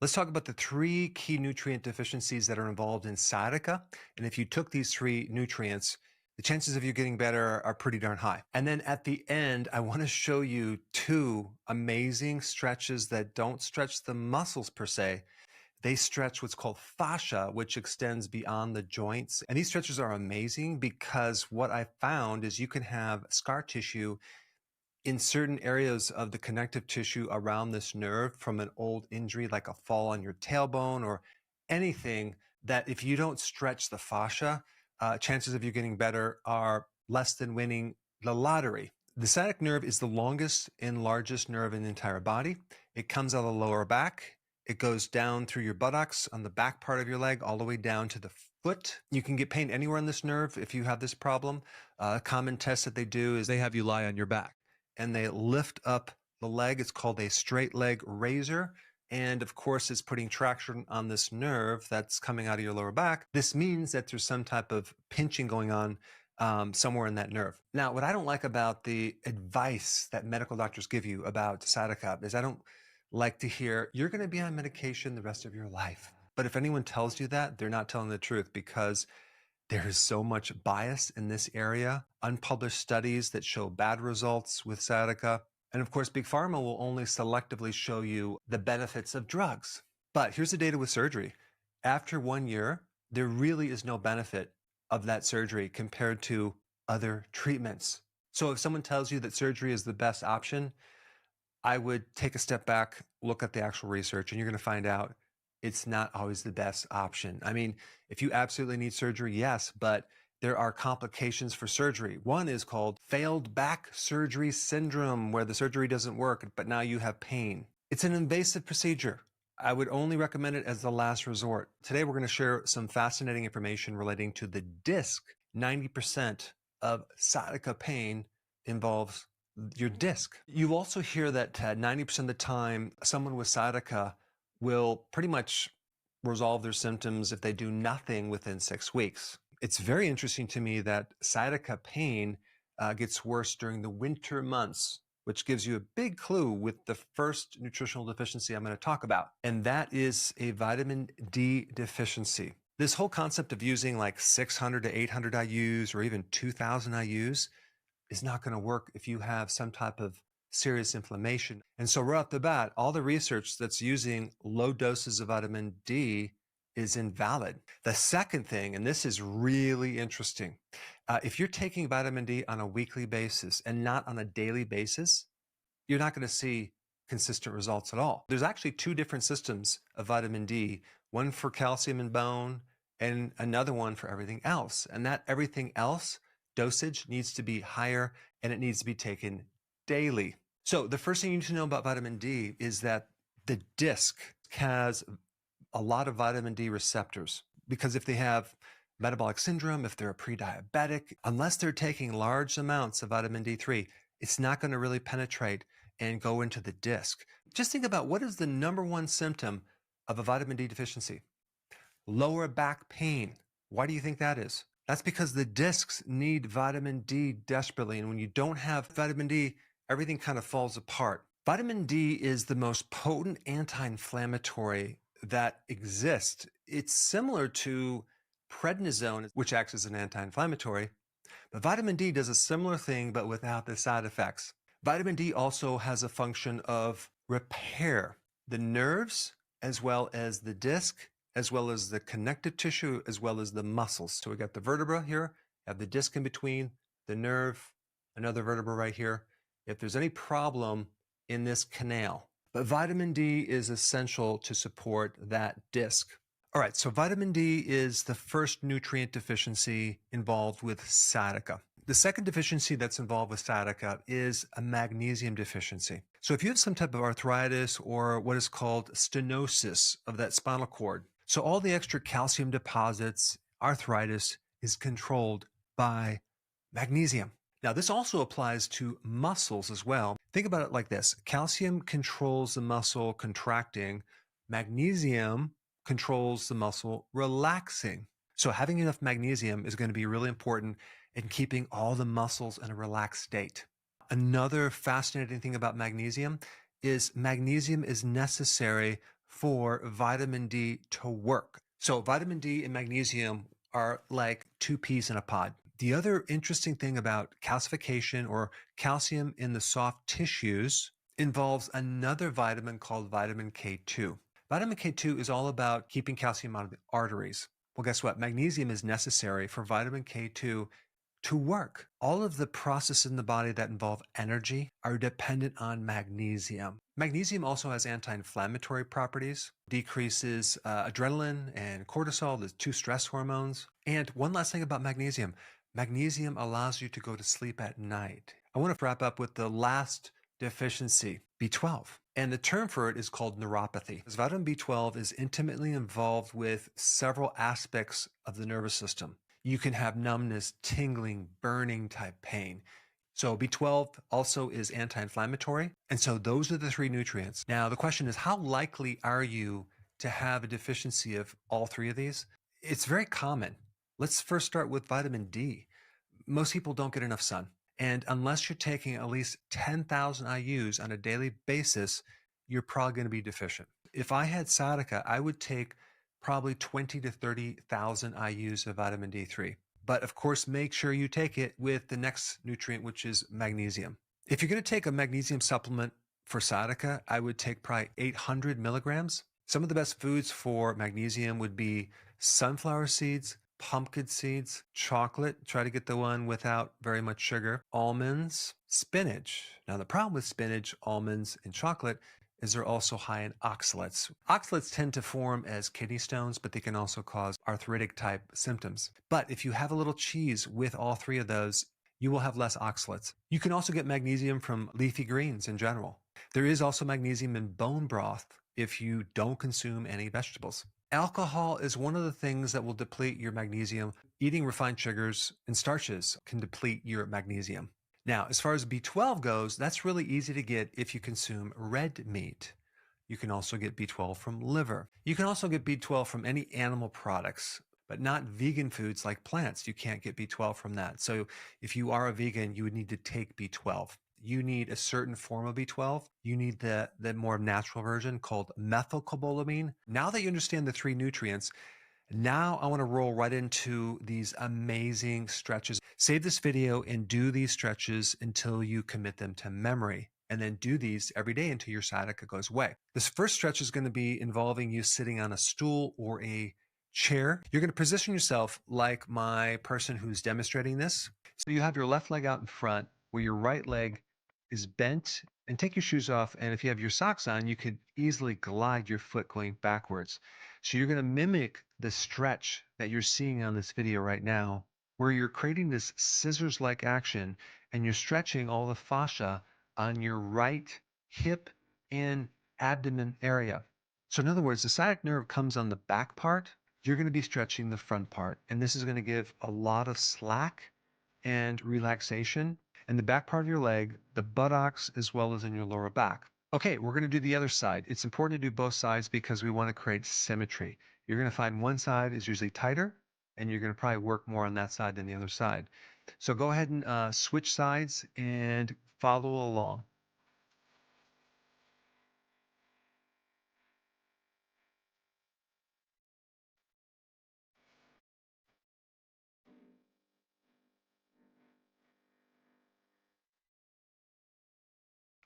Let's talk about the 3 key nutrient deficiencies that are involved in sciatica. And if you took these 3 nutrients, the chances of you getting better are pretty darn high. And then at the end, I want to show you 2 amazing stretches that don't stretch the muscles per se. They stretch what's called fascia, which extends beyond the joints. And these stretches are amazing because what I found is you can have scar tissue in certain areas of the connective tissue around this nerve from an old injury, like a fall on your tailbone or anything, that if you don't stretch the fascia, chances of you getting better are less than winning the lottery. The sciatic nerve is the longest and largest nerve in the entire body. It comes out of the lower back. It goes down through your buttocks on the back part of your leg, all the way down to the foot. You can get pain anywhere on this nerve if you have this problem. A common test that they do is they have you lie on your back and they lift up the leg. It's called a straight leg razor. And of course, it's putting traction on this nerve that's coming out of your lower back. This means that there's some type of pinching going on somewhere in that nerve. Now, what I don't like about the advice that medical doctors give you about sciatica is I don't like to hear, you're going to be on medication the rest of your life. But if anyone tells you that, they're not telling the truth, because there is so much bias in this area, unpublished studies that show bad results with sciatica. And of course, Big Pharma will only selectively show you the benefits of drugs. But here's the data with surgery. After 1 year, there really is no benefit of that surgery compared to other treatments. So if someone tells you that surgery is the best option, I would take a step back, look at the actual research, and you're going to find out it's not always the best option. I mean, if you absolutely need surgery, yes, but there are complications for surgery. One is called failed back surgery syndrome, where the surgery doesn't work, but now you have pain. It's an invasive procedure. I would only recommend it as the last resort. Today, we're going to share some fascinating information relating to the disc. 90% of sciatica pain involves your disc. You also hear that 90% of the time, someone with sciatica will pretty much resolve their symptoms if they do nothing within 6 weeks. It's very interesting to me that sciatica pain gets worse during the winter months, which gives you a big clue with the first nutritional deficiency I'm going to talk about, and that is a vitamin D deficiency. This whole concept of using like 600 to 800 IUs or even 2,000 IUs is not going to work if you have some type of serious inflammation. And so right off the bat, all the research that's using low doses of vitamin D is invalid. The second thing, and this is really interesting, if you're taking vitamin D on a weekly basis and not on a daily basis, you're not going to see consistent results at all. There's actually 2 different systems of vitamin D, one for calcium and bone and another one for everything else. And that everything else dosage needs to be higher, and it needs to be taken daily. So the first thing you need to know about vitamin D is that the disc has a lot of vitamin D receptors, because if they have metabolic syndrome, if they're a pre-diabetic, unless they're taking large amounts of vitamin D3, it's not going to really penetrate and go into the disc. Just think about, what is the number 1 symptom of a vitamin D deficiency? Lower back pain. Why do you think that is? That's because the discs need vitamin D desperately. And when you don't have vitamin D, everything kind of falls apart. Vitamin D is the most potent anti-inflammatory that exists. It's similar to prednisone, which acts as an anti-inflammatory. But vitamin D does a similar thing, but without the side effects. Vitamin D also has a function of repair. The nerves, as well as the disc, as well as the connective tissue, as well as the muscles. So we got the vertebra here, have the disc in between, the nerve, another vertebra right here. If there's any problem in this canal, but vitamin D is essential to support that disc. All right, so vitamin D is the first nutrient deficiency involved with sciatica. The second deficiency that's involved with sciatica is a magnesium deficiency. So if you have some type of arthritis or what is called stenosis of that spinal cord, so all the extra calcium deposits, arthritis is controlled by magnesium. Now, this also applies to muscles as well. Think about it like this. Calcium controls the muscle contracting. Magnesium controls the muscle relaxing. So having enough magnesium is going to be really important in keeping all the muscles in a relaxed state. Another fascinating thing about magnesium is necessary for vitamin D to work. So vitamin D and magnesium are like two peas in a pod. The other interesting thing about calcification or calcium in the soft tissues involves another vitamin called vitamin K2. Vitamin K2 is all about keeping calcium out of the arteries. Well, guess what? Magnesium is necessary for vitamin K2 to work. All of the processes in the body that involve energy are dependent on magnesium. Magnesium also has anti-inflammatory properties, decreases adrenaline and cortisol, the two stress hormones. And one last thing about magnesium, magnesium allows you to go to sleep at night. I want to wrap up with the last deficiency, B12. And the term for it is called neuropathy. Because vitamin B12 is intimately involved with several aspects of the nervous system. You can have numbness, tingling, burning type pain. So B12 also is anti-inflammatory. And so those are the three nutrients. Now, the question is, how likely are you to have a deficiency of all three of these? It's very common. Let's first start with vitamin D. Most people don't get enough sun. And unless you're taking at least 10,000 IUs on a daily basis, you're probably going to be deficient. If I had sciatica, I would take probably 20 to 30,000 IUs of vitamin D3. But of course, make sure you take it with the next nutrient, which is magnesium. If you're going to take a magnesium supplement for sciatica, I would take probably 800 milligrams. Some of the best foods for magnesium would be sunflower seeds, pumpkin seeds, chocolate. Try to get the one without very much sugar. Almonds, spinach. Now, the problem with spinach, almonds, and chocolate is they're also high in oxalates. Oxalates tend to form as kidney stones, but they can also cause arthritic type symptoms. But if you have a little cheese with all three of those, you will have less oxalates. You can also get magnesium from leafy greens in general. There is also magnesium in bone broth if you don't consume any vegetables. Alcohol is one of the things that will deplete your magnesium. Eating refined sugars and starches can deplete your magnesium. Now, as far as B12 goes, that's really easy to get if you consume red meat. You can also get B12 from liver. You can also get B12 from any animal products, but not vegan foods like plants. You can't get B12 from that. So if you are a vegan, you would need to take B12. You need a certain form of B12. You need the more natural version called methylcobalamin. Now that you understand the three nutrients, now I want to roll right into these amazing stretches. Save this video and do these stretches until you commit them to memory. And then do these every day until your sciatica goes away. This first stretch is going to be involving you sitting on a stool or a chair. You're going to position yourself like my person who's demonstrating this. So you have your left leg out in front where your right leg is bent, and take your shoes off. And if you have your socks on, you could easily glide your foot going backwards. So you're going to mimic the stretch that you're seeing on this video right now, where you're creating this scissors-like action and you're stretching all the fascia on your right hip and abdomen area. So in other words, the sciatic nerve comes on the back part. You're going to be stretching the front part, and this is going to give a lot of slack and relaxation in the back part of your leg, the buttocks, as well as in your lower back. Okay, we're going to do the other side. It's important to do both sides because we want to create symmetry. You're going to find one side is usually tighter, and you're going to probably work more on that side than the other side. So go ahead and switch sides and follow along.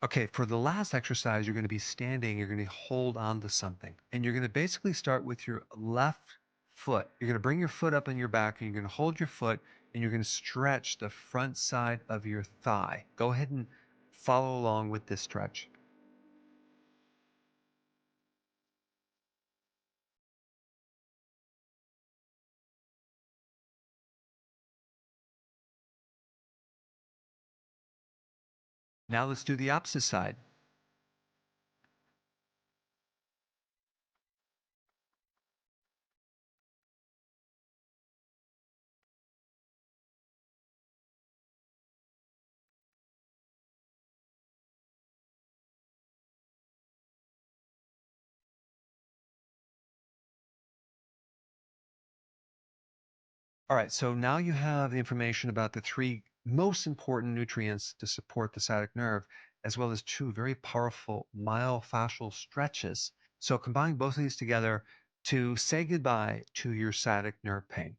Okay, for the last exercise, you're going to be standing, you're going to hold on to something. And you're going to basically start with your left foot. You're going to bring your foot up on your back, and you're going to hold your foot, and you're going to stretch the front side of your thigh. Go ahead and follow along with this stretch. Now let's do the opposite side. All right, so now you have the information about the three most important nutrients to support the sciatic nerve, as well as two very powerful myofascial stretches. So combine both of these together to say goodbye to your sciatic nerve pain.